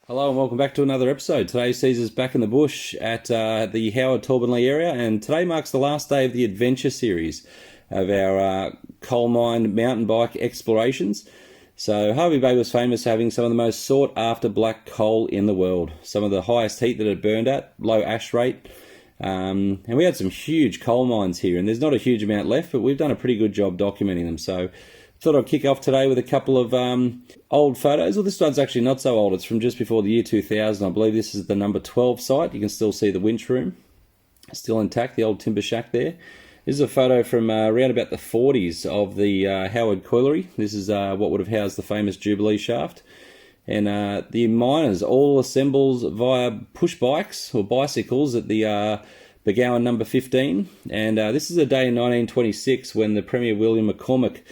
Hello and welcome back to another episode. Today sees us back in the bush at the Howard-Torbanley area, and today marks the last day of the adventure series of our coal mine mountain bike explorations. So Hervey Bay was famous for having some of the most sought after black coal in the world, some of the highest heat that it burned at, low ash rate, and we had some huge coal mines here, and there's not a huge amount left, but we've done a pretty good job documenting them. So thought I'd kick off today with a couple of old photos. Well, this one's actually not so old. It's from just before the year 2000. I believe this is the number 12 site. You can still see the winch room. Still intact, the old timber shack there. This is a photo from around about the 40s of the Howard Colliery. This is what would have housed the famous Jubilee shaft. And the miners all assembles via push bikes or bicycles at the Burgowan number 15. And this is a day in 1926 when the Premier William McCormick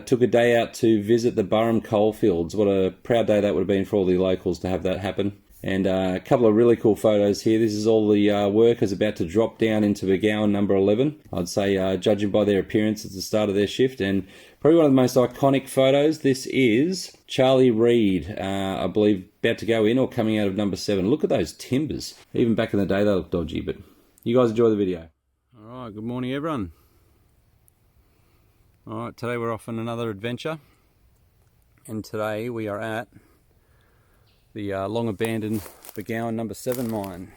took a day out to visit the Burham coalfields. What a proud day that would have been for all the locals to have that happen. And a couple of really cool photos here. This is all the workers about to drop down into Burgowan number 11. I'd say, judging by their appearance at the start of their shift. And probably one of the most iconic photos. This is Charlie Reid, I believe, about to go in or coming out of number 7. Look at those timbers. Even back in the day, they look dodgy, but you guys enjoy the video. All right, good morning, everyone. Alright, today we're off on another adventure, and today we are at the long abandoned Burgowan number 7 mine.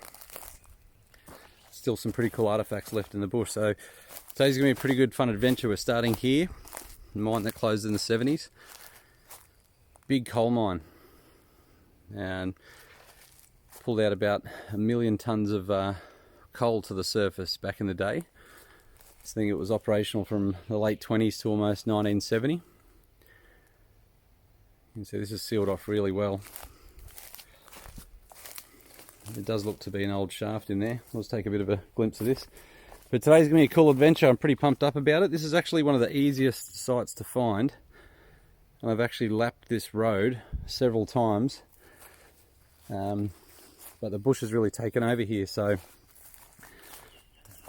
Still some pretty cool artefacts left in the bush, so today's going to be a pretty good fun adventure. We're starting here, a mine that closed in the 70s. Big coal mine, and pulled out about 1 million tonnes of coal to the surface back in the day. I think it was operational from the late 20s to almost 1970. You can see this is sealed off really well. It does look to be an old shaft in there. Let's take a bit of a glimpse of this. But today's going to be a cool adventure. I'm pretty pumped up about it. This is actually one of the easiest sites to find. And I've actually lapped this road several times. But the bush has really taken over here, so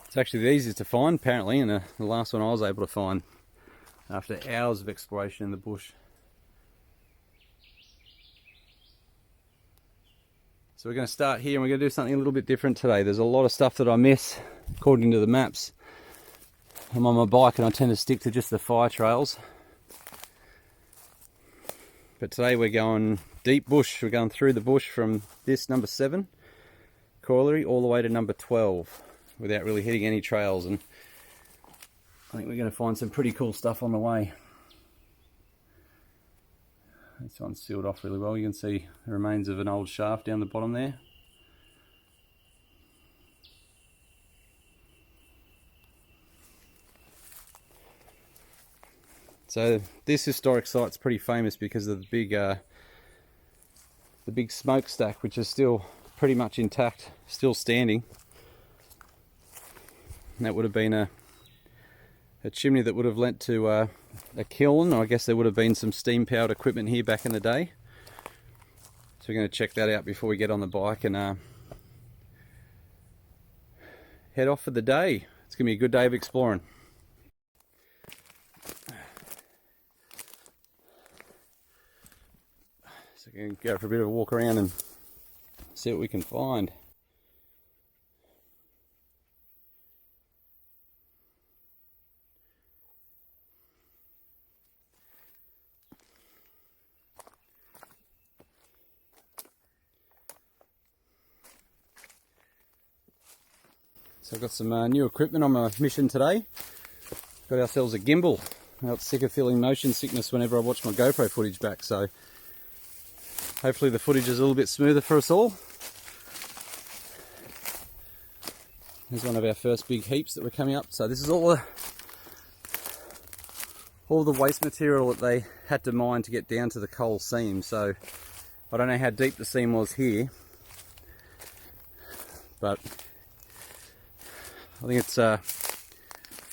it's actually the easiest to find, apparently, and the last one I was able to find after hours of exploration in the bush. So we're going to start here, and we're going to do something a little bit different today. There's a lot of stuff that I miss, according to the maps. I'm on my bike, and I tend to stick to just the fire trails. But today we're going deep bush. We're going through the bush from this number 7 colliery all the way to number 12. Without really hitting any trails, and I think we're going to find some pretty cool stuff on the way. This one's sealed off really well. You can see the remains of an old shaft down the bottom there. So this historic site's pretty famous because of the big smokestack, which is still pretty much intact, still standing. And that would have been a chimney that would have lent to a kiln. I guess there would have been some steam powered equipment here back in the day. So we're going to check that out before we get on the bike and head off for the day. It's going to be a good day of exploring. So we're going to go for a bit of a walk around and see what we can find. So I've got some new equipment on my mission today. Got ourselves a gimbal. I got sick of feeling motion sickness whenever I watch my GoPro footage back, so hopefully the footage is a little bit smoother for us all. Here's one of our first big heaps that were coming up. So this is all the waste material that they had to mine to get down to the coal seam. So I don't know how deep the seam was here, but I think it's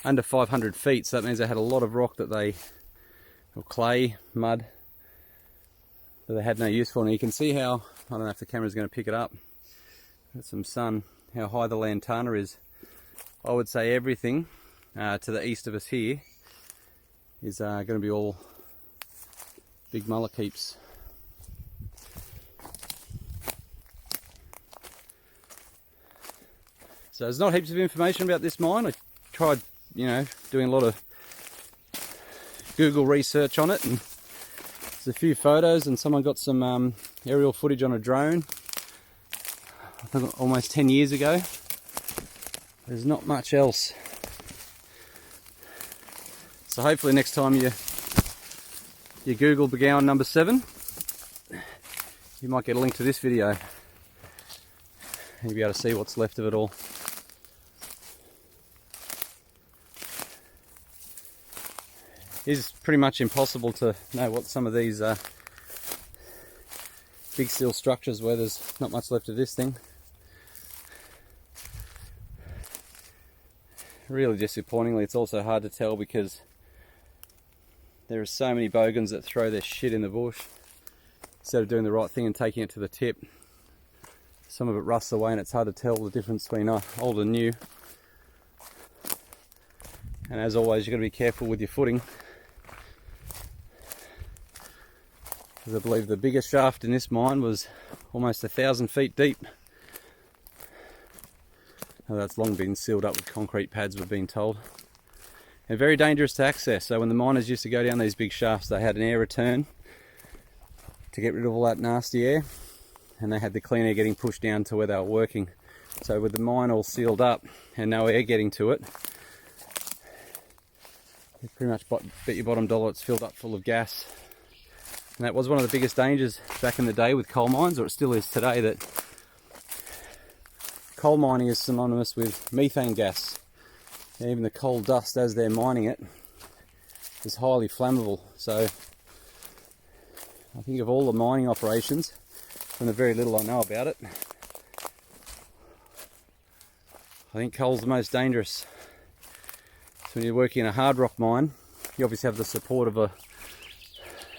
under 500 feet, so that means they had a lot of rock or clay, mud, that they had no use for. And you can see how, I don't know if the camera's going to pick it up, got some sun, how high the lantana is. I would say everything to the east of us here is going to be all big mullock heaps. So there's not heaps of information about this mine. I tried, you know, doing a lot of Google research on it, and there's a few photos, and someone got some aerial footage on a drone, I think almost 10 years ago. There's not much else. So hopefully next time you Google Burgowan number 7, you might get a link to this video and you'll be able to see what's left of it all. It is pretty much impossible to know what some of these big steel structures where there's not much left of this thing. Really disappointingly, it's also hard to tell because there are so many bogans that throw their shit in the bush instead of doing the right thing and taking it to the tip. Some of it rusts away and it's hard to tell the difference between old and new. And as always, you've got to be careful with your footing, because I believe the biggest shaft in this mine was almost 1,000 feet deep. Now that's long been sealed up with concrete pads, we've been told. And very dangerous to access. So when the miners used to go down these big shafts, they had an air return to get rid of all that nasty air, and they had the clean air getting pushed down to where they were working. So with the mine all sealed up and no air getting to it, you pretty much bet your bottom dollar it's filled up full of gas. And that was one of the biggest dangers back in the day with coal mines, or it still is today, that coal mining is synonymous with methane gas. And even the coal dust as they're mining it is highly flammable. So I think of all the mining operations, from the very little I know about it, I think coal's the most dangerous. So when you're working in a hard rock mine, you obviously have the support of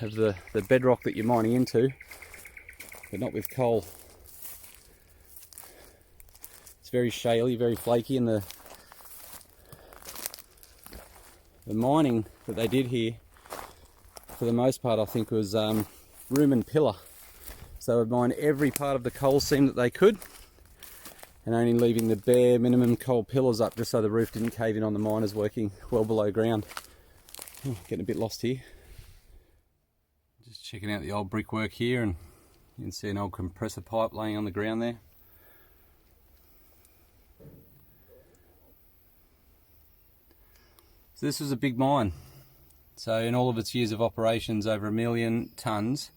the bedrock that you're mining into, but not with coal. It's very shaly, very flaky, and the mining that they did here, for the most part, I think was room and pillar. So they would mine every part of the coal seam that they could, and only leaving the bare minimum coal pillars up just so the roof didn't cave in on the miners working well below ground. Oh, getting a bit lost here. Just checking out the old brickwork here, and you can see an old compressor pipe laying on the ground there. So this was a big mine. So in all of its years of operations, over 1 million tonnes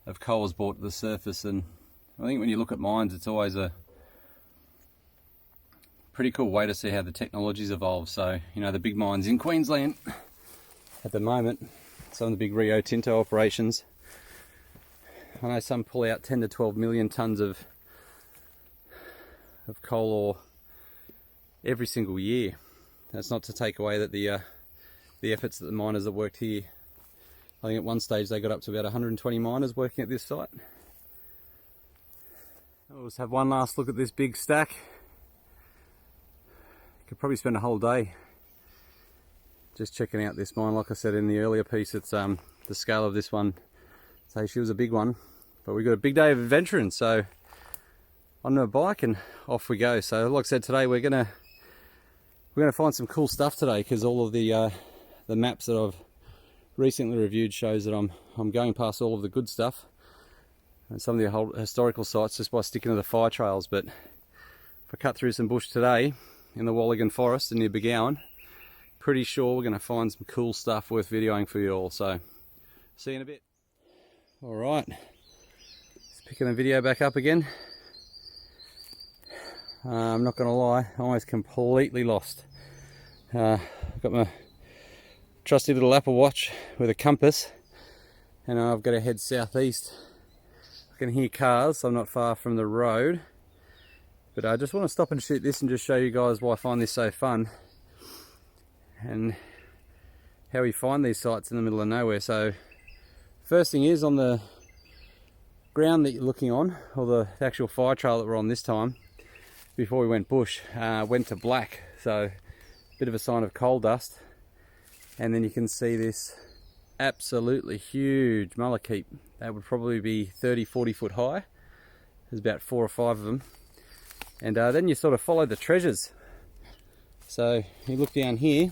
of coal was brought to the surface. And I think when you look at mines, it's always a pretty cool way to see how the technology's evolved. So, you know, the big mines in Queensland at the moment, some of the big Rio Tinto operations, I know some pull out 10 to 12 million tonnes of coal ore every single year. That's not to take away that the efforts that the miners that worked here, I think at one stage they got up to about 120 miners working at this site. I'll just have one last look at this big stack. Could probably spend a whole day just checking out this mine. Like I said in the earlier piece, it's the scale of this one, say she was a big one, but we got a big day of adventuring, so on a bike and off we go. So like I said, today we're gonna find some cool stuff today, because all of the maps that I've recently reviewed shows that I'm going past all of the good stuff and some of the historical sites just by sticking to the fire trails. But if I cut through some bush today in the Walligan Forest near Burgowan, pretty sure we're going to find some cool stuff worth videoing for you all. So see you in a bit. All right, just picking the video back up again. I'm not going to lie, I'm almost completely lost. I've got my trusty little Apple Watch with a compass, and I've got to head southeast. I can hear cars, so I'm not far from the road, but I just want to stop and shoot this and just show you guys why I find this so fun and how we find these sites in the middle of nowhere. So first thing is, on the ground that you're looking on, or the actual fire trail that we're on this time, before we went bush, went to black, so a bit of a sign of coal dust. And then you can see this absolutely huge mullock. That would probably be 30-40 foot high. There's about 4 or 5 of them, And then you sort of follow the treasures. So you look down here,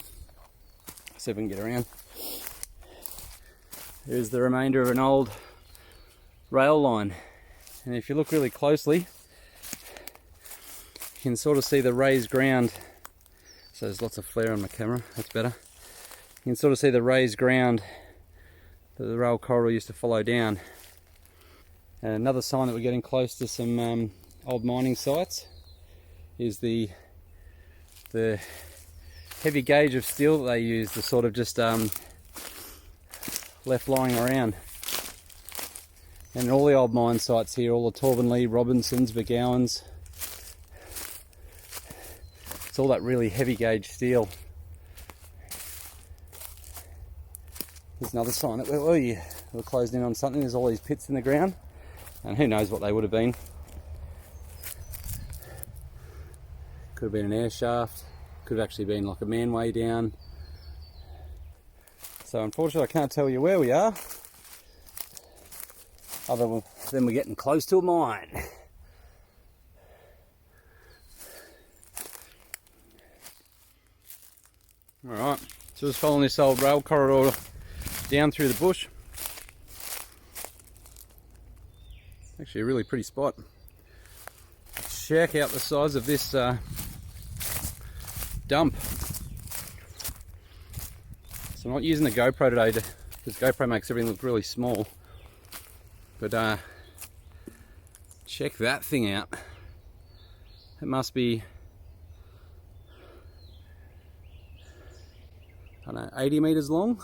see if we can get around. There's the remainder of an old rail line. And if you look really closely, you can sort of see the raised ground. So there's lots of flare on my camera, that's better. You can sort of see the raised ground that the rail corridor used to follow down. And another sign that we're getting close to some old mining sites is the heavy gauge of steel that they use to sort of just left lying around. And all the old mine sites here, all the Torbenley, Robinsons, Burgowans, it's all that really heavy gauge steel. There's another sign that we're closed in on something. There's all these pits in the ground, and who knows what they would have been. Could have been an air shaft, could have actually been like a manway down. So unfortunately I can't tell you where we are, other than we're getting close to a mine. Alright, so just following this old rail corridor down through the bush. Actually a really pretty spot. Check out the size of this dump. So I'm not using the GoPro today because GoPro makes everything look really small. But check that thing out. It must be, I don't know, 80 meters long,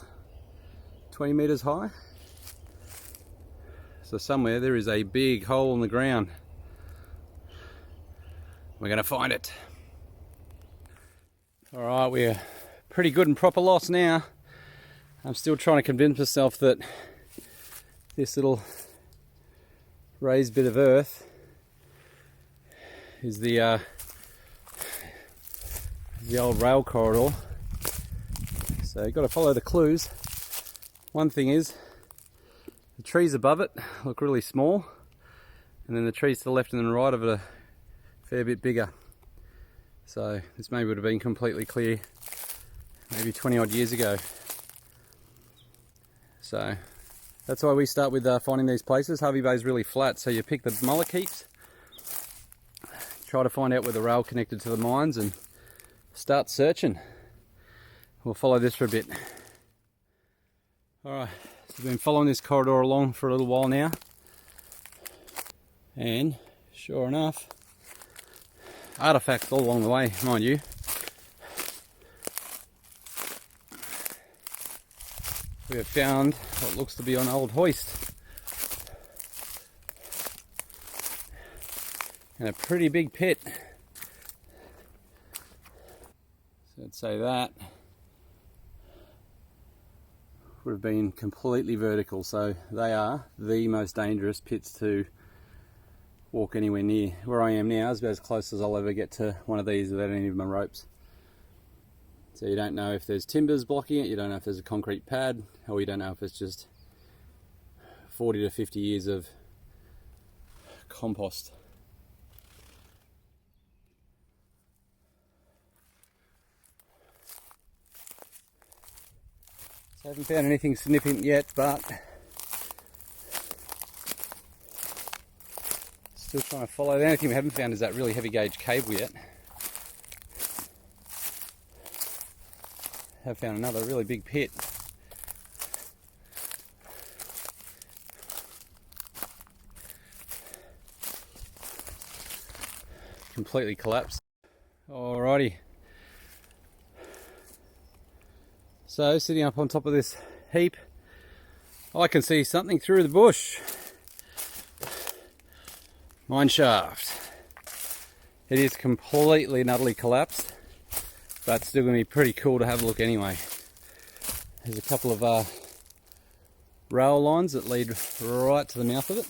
20 meters high. So somewhere there is a big hole in the ground. We're going to find it. Alright, we're pretty good and proper lost now. I'm still trying to convince myself that this little raised bit of earth is the old rail corridor. So you've got to follow the clues. One thing is, the trees above it look really small, and then the trees to the left and the right of it are a fair bit bigger. So this maybe would have been completely clear maybe 20 odd years ago. So that's why we start with finding these places. Harvey Bay is really flat, so you pick the mullock, try to find out where the rail connected to the mines and start searching. We'll follow this for a bit. Alright, so we've been following this corridor along for a little while now, and sure enough, artefacts all along the way, mind you. We have found what looks to be an old hoist. And a pretty big pit. So I'd say that would have been completely vertical, so they are the most dangerous pits to walk anywhere near. Where I am now is about as close as I'll ever get to one of these without any of my ropes. So you don't know if there's timbers blocking it, you don't know if there's a concrete pad, or you don't know if it's just 40 to 50 years of compost. So I haven't found anything significant yet, but still trying to follow. The only thing we haven't found is that really heavy gauge cable yet. Have found another really big pit. Completely collapsed. Alrighty. So sitting up on top of this heap, I can see something through the bush. Mine shaft. It is completely and utterly collapsed, but still going to be pretty cool to have a look anyway. There's a couple of rail lines that lead right to the mouth of it.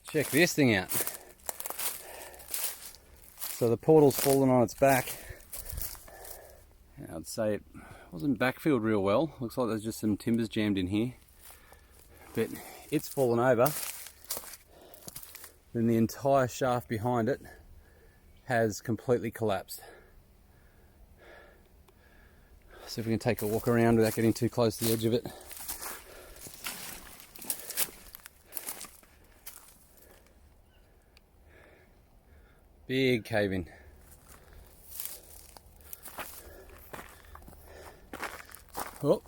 Check this thing out. So the portal's fallen on its back. I'd say it wasn't backfilled real well. Looks like there's just some timbers jammed in here. But it's fallen over. then the entire shaft behind it has completely collapsed. So if we can take a walk around without getting too close to the edge of it. Big cave-in. Oh.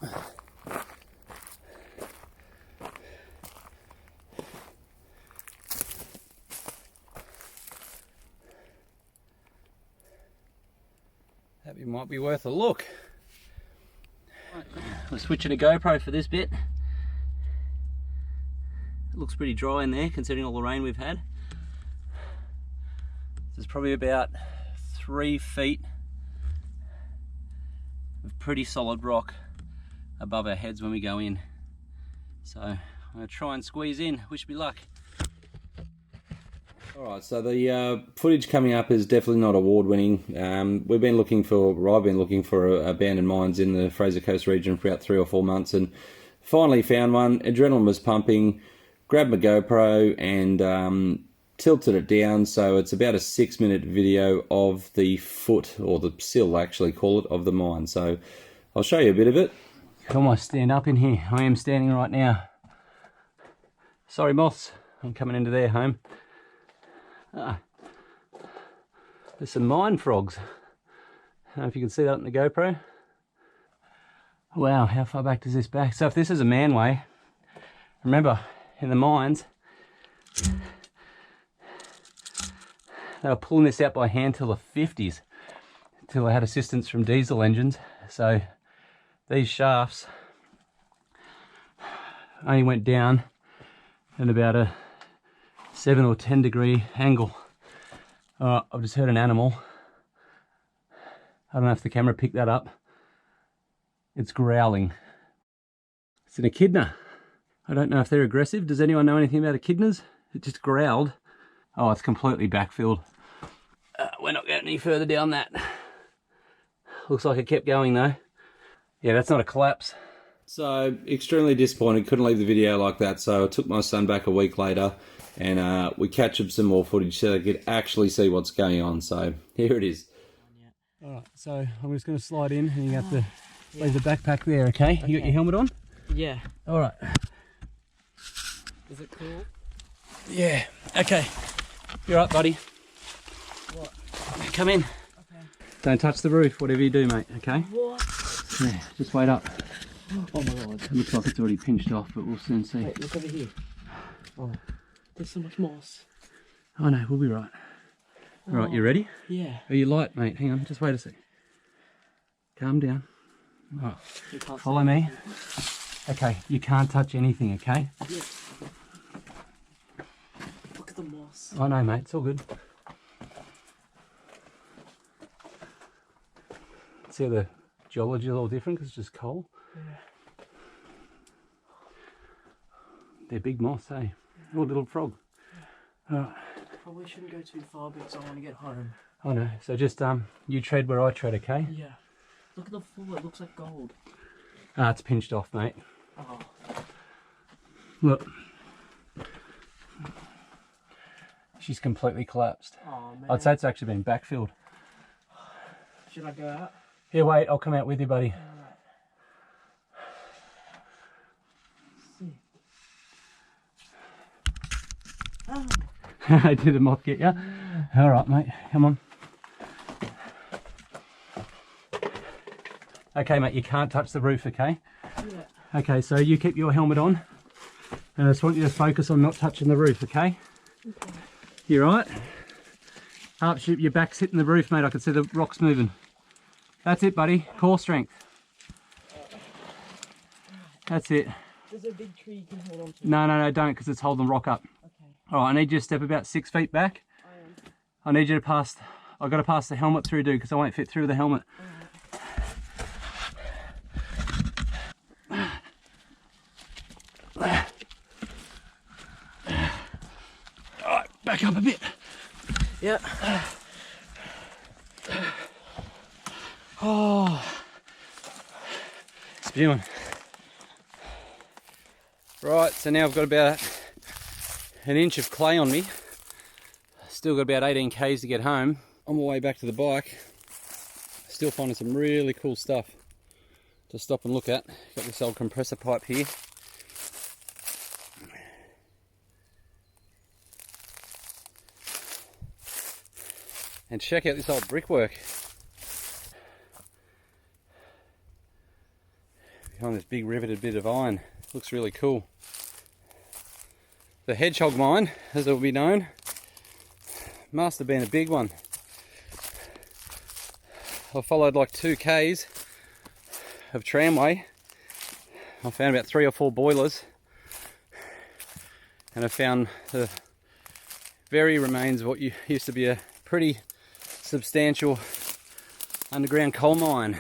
That might be worth a look. We're switching to GoPro for this bit. It looks pretty dry in there considering all the rain we've had. There's probably about 3 feet of pretty solid rock above our heads when we go in. So I'm going to try and squeeze in. Wish me luck. Alright, so the footage coming up is definitely not award-winning. I've been looking for abandoned mines in the Fraser Coast region for about 3 or 4 months, and finally found one. Adrenaline was pumping, grabbed my GoPro and tilted it down, so it's about a 6-minute video of the foot, or the sill actually call it, of the mine. So I'll show you a bit of it. Come on, stand up in here. I am standing right now. Sorry moths, I'm coming into their home. There's some mine frogs. I don't know if you can see that on the GoPro. Wow, how far back does this back? So if this is a manway, remember in the mines, they were pulling this out by hand till the 50s, till they had assistance from diesel engines. So these shafts only went down at about a 7 or 10 degree angle. I've just heard an animal. I don't know if the camera picked that up. It's growling. It's an echidna. I don't know if they're aggressive. Does anyone know anything about echidnas? It just growled. Oh, it's completely backfilled. We're not getting any further down that. Looks like it kept going though. Yeah, that's not a collapse. So, extremely disappointed. Couldn't leave the video like that, so I took my son back a week later and we captured some more footage so they could actually see what's going on. So, here it is. Alright, so I'm just going to slide in and you have to leave the backpack there, okay? You got your helmet on? Yeah. Alright. Is it cool? Yeah, okay. You're up, buddy. What? Come in. Okay. Don't touch the roof, whatever you do, mate, okay? What? Yeah, just wait up. Oh my god. It looks like it's already pinched off, but we'll soon see. Wait, look over here. Oh, there's so much moss. Oh no, we'll be right. Oh. Right, you ready? Yeah. Are you light, mate? Hang on, just wait a sec. Calm down. Right. Follow me. Okay, you can't touch anything, okay? Yeah. Look at the moss. I know, mate, it's all good. See how the geology is all different because it's just coal? Yeah. They're big moss, eh? Yeah. Oh, little frog. Yeah. Alright. Probably shouldn't go too far because I want to get home. I know, so just you tread where I tread, okay? Yeah. Look at the floor, it looks like gold. Ah, it's pinched off, mate. Oh. Look. She's completely collapsed. Oh man. I'd say it's actually been backfilled. Should I go out? Yeah, wait, I'll come out with you, buddy. Alright. Oh. Did the moth get you? Alright, mate, come on. Okay, mate, you can't touch the roof, okay? Yeah. Okay, so you keep your helmet on. And I just want you to focus on not touching the roof, okay? Okay. You right? Up, shoot, your back's hitting the roof, mate. I can see the rocks moving. That's it, buddy. Core strength. That's it. There's a big tree you can hold on to. No, don't, because it's holding the rock up. Okay. All right, I need you to step about 6 feet back. I am. I need you to pass, I've got to pass the helmet through, dude, because I won't fit through the helmet. All right, back up a bit. Yeah. Oh, spewing. Right, so now I've got about an inch of clay on me. Still got about 18 k's to get home. On my way back to the bike, still finding some really cool stuff to stop and look at. Got this old compressor pipe here. And check out this old brickwork. Behind this big riveted bit of iron. Looks really cool. The hedgehog mine, as it will be known, must have been a big one. I followed like 2 k's of tramway. I found about 3 or 4 boilers, and I found the very remains of what used to be a pretty substantial underground coal mine.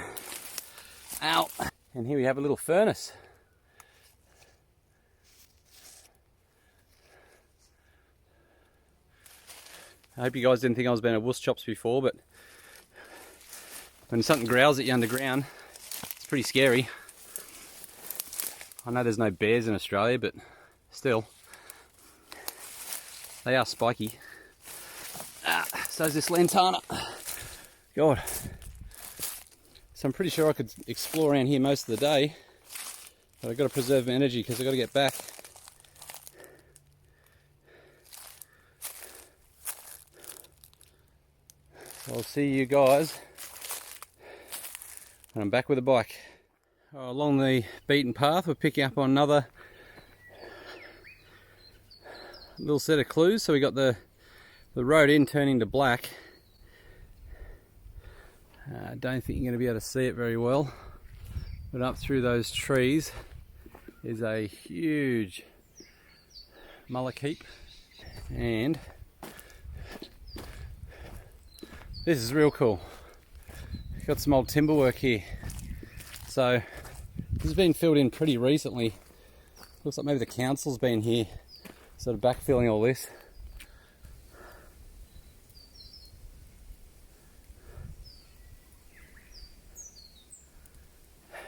Ow! And here we have a little furnace. I hope you guys didn't think I was being a wuss chops before, but when something growls at you underground, it's pretty scary. I know there's no bears in Australia, but still, they are spiky. So is this lantana. God. So I'm pretty sure I could explore around here most of the day, but I've got to preserve my energy because I've got to get back. So I'll see you guys when I'm back with a bike. Along the beaten path, we're picking up on another little set of clues. So we got the road in turning to black. I don't think you're going to be able to see it very well, but up through those trees is a huge mullock, and this is real cool. Got some old timber work here. So this has been filled in pretty recently. Looks like maybe the council's been here, sort of backfilling all this.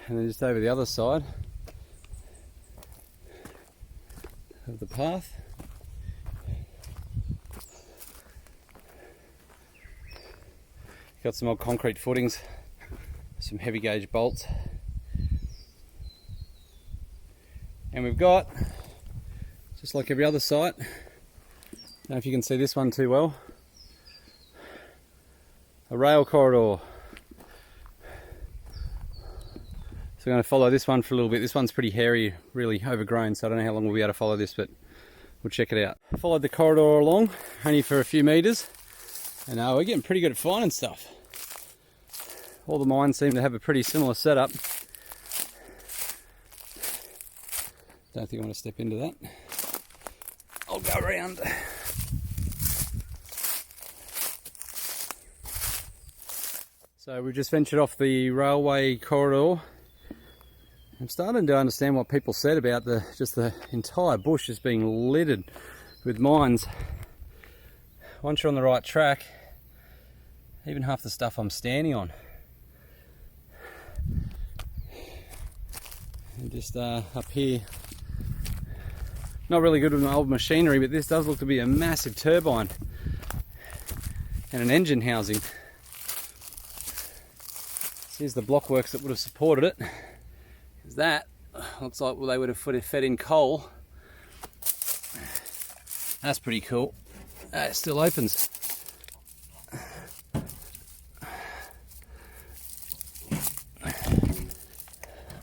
And then just over the other side of the path, got some old concrete footings, some heavy gauge bolts, and we've got, just like every other site, I don't know if you can see this one too well, a rail corridor. So I'm going to follow this one for a little bit. This one's pretty hairy, really overgrown, so I don't know how long we'll be able to follow this, but we'll check it out. I followed the corridor along, only for a few metres, and we're getting pretty good at finding stuff. All the mines seem to have a pretty similar setup. Don't think I want to step into that. I'll go around. So we just ventured off the railway corridor. I'm starting to understand what people said about just the entire bush just being littered with mines. Once you're on the right track, even half the stuff I'm standing on. And just up here, not really good with my old machinery, but this does look to be a massive turbine and an engine housing. Here's the blockworks that would have supported it. That looks like they would have fed in coal. That's pretty cool. It still opens.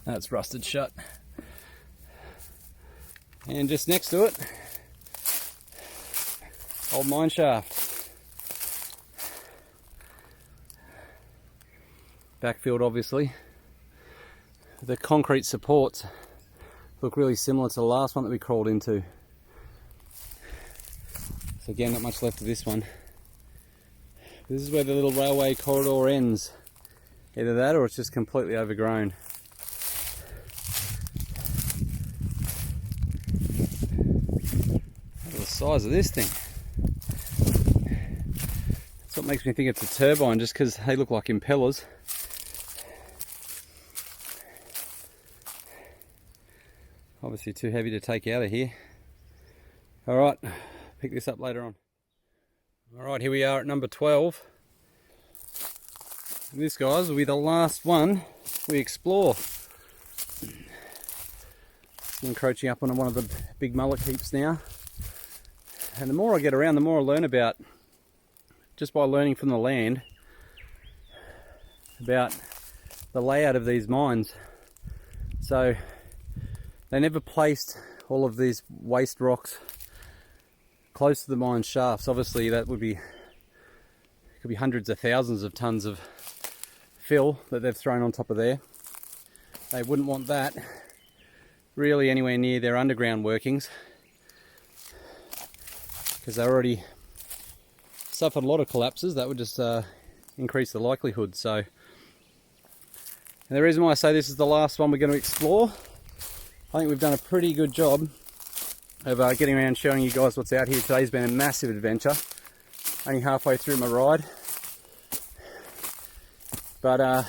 That's rusted shut. And just next to it, old mine shaft. Backfield, obviously. The concrete supports look really similar to the last one that we crawled into. So again, not much left of this one. This is where the little railway corridor ends. Either that or it's just completely overgrown. Look at the size of this thing. That's what makes me think it's a turbine, just because they look like impellers. Obviously too heavy to take out of here. Alright, pick this up later on. Alright, here we are at number 12. And this, guys, will be the last one we explore. Encroaching up on one of the big mullock heaps now. And the more I get around, the more I learn about, just by learning from the land, about the layout of these mines. So they never placed all of these waste rocks close to the mine shafts. Obviously that would be, could be hundreds of thousands of tons of fill that they've thrown on top of there. They wouldn't want that really anywhere near their underground workings, because they already suffered a lot of collapses. That would just increase the likelihood. So, and the reason why I say this is the last one we're going to explore, I think we've done a pretty good job of getting around showing you guys what's out here. Today's been a massive adventure, only halfway through my ride, but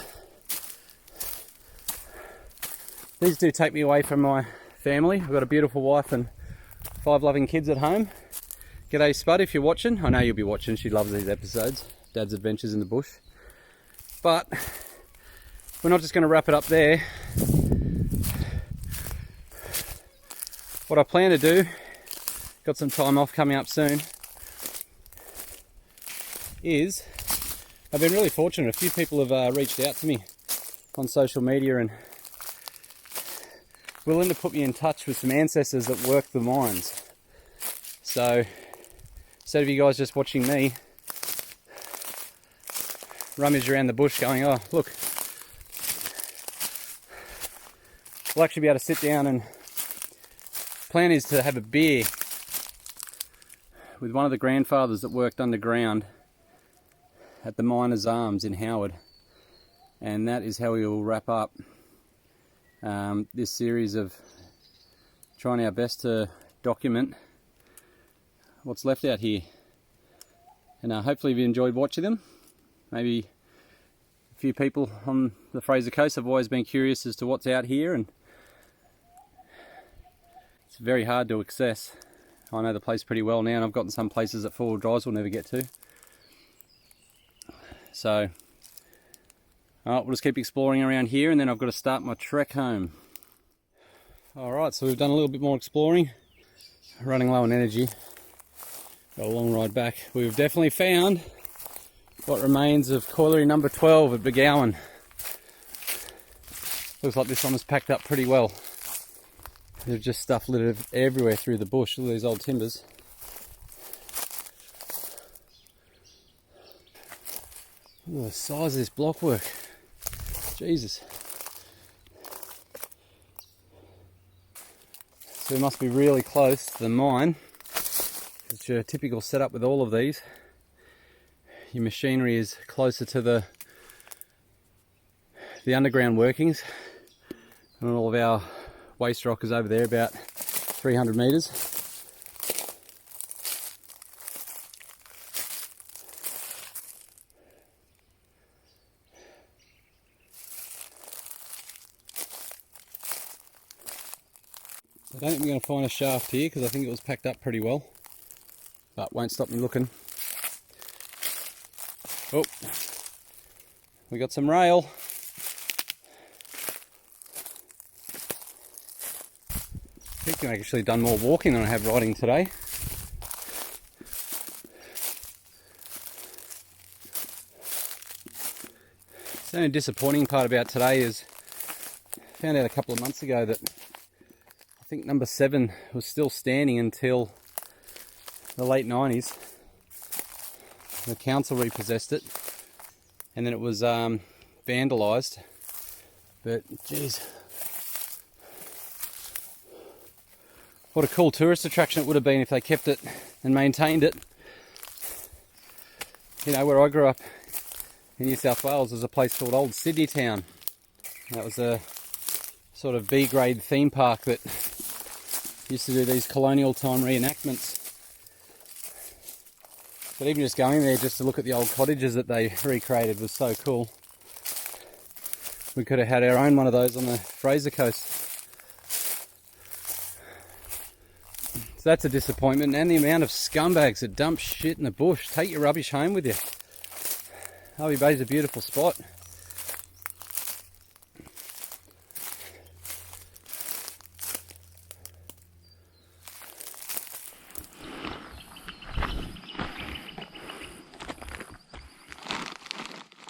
these do take me away from my family. I've got a beautiful wife and 5 loving kids at home. G'day Spud, if you're watching. I know you'll be watching. She loves these episodes, Dad's adventures in the bush. But we're not just going to wrap it up there. What I plan to do, got some time off coming up soon, is I've been really fortunate. A few people have reached out to me on social media and willing to put me in touch with some ancestors that work the mines. So instead of you guys just watching me rummage around the bush going, oh look, we'll actually be able to sit down, and plan is to have a beer with one of the grandfathers that worked underground at the Miners' Arms in Howard, and that is how we will wrap up this series of trying our best to document what's left out here. And hopefully you've enjoyed watching them. Maybe a few people on the Fraser Coast have always been curious as to what's out here, and it's very hard to access. I know the place pretty well now, and I've gotten some places that 4-wheel drives will never get to. So alright, we'll just keep exploring around here, and then I've got to start my trek home. Alright, so we've done a little bit more exploring. Running low on energy. Got a long ride back. We've definitely found what remains of colliery number 12 at Burgowan. Looks like this one was packed up pretty well. There's just stuff littered everywhere through the bush. Look at these old timbers. Look at the size of this block work. Jesus. So we must be really close to the mine. It's your typical setup with all of these. Your machinery is closer to the underground workings, and all of our waste rock is over there about 300 metres. I don't think we're going to find a shaft here because I think it was packed up pretty well, but won't stop me looking. Oh, we got some rail. I think I've actually done more walking than I have riding today. The only disappointing part about today is I found out a couple of months ago that I think number 7 was still standing until the late 90s. The council repossessed it, and then it was vandalised. But geez, what a cool tourist attraction it would have been if they kept it and maintained it. You know, where I grew up in New South Wales, there's a place called Old Sydney Town. That was a sort of B-grade theme park that used to do these colonial time reenactments. But even just going there just to look at the old cottages that they recreated was so cool. We could have had our own one of those on the Fraser Coast. So that's a disappointment, and the amount of scumbags that dump shit in the bush. Take your rubbish home with you. Harvey Bay's a beautiful spot.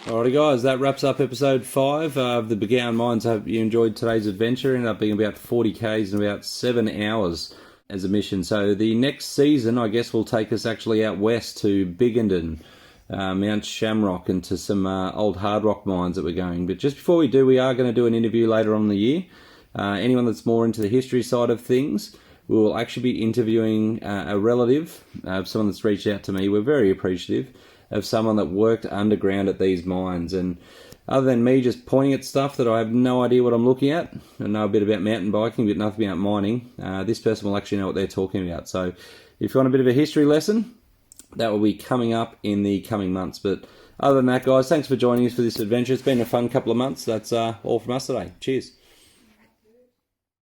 Alrighty guys, that wraps up episode 5 of the Burgowan Mines. I hope you enjoyed today's adventure. It ended up being about 40 k's in about 7 hours as a mission. So the next season, I guess, will take us actually out west to Biggenden, Mount Shamrock, and to some old hard rock mines that we're going. But just before we do, we are going to do an interview later on in the year. Anyone that's more into the history side of things, we will actually be interviewing a relative of someone that's reached out to me. We're very appreciative of someone that worked underground at these mines. And other than me just pointing at stuff that I have no idea what I'm looking at, I know a bit about mountain biking, but nothing about mining, this person will actually know what they're talking about. So if you want a bit of a history lesson, that will be coming up in the coming months. But other than that, guys, thanks for joining us for this adventure. It's been a fun couple of months. That's all from us today. Cheers.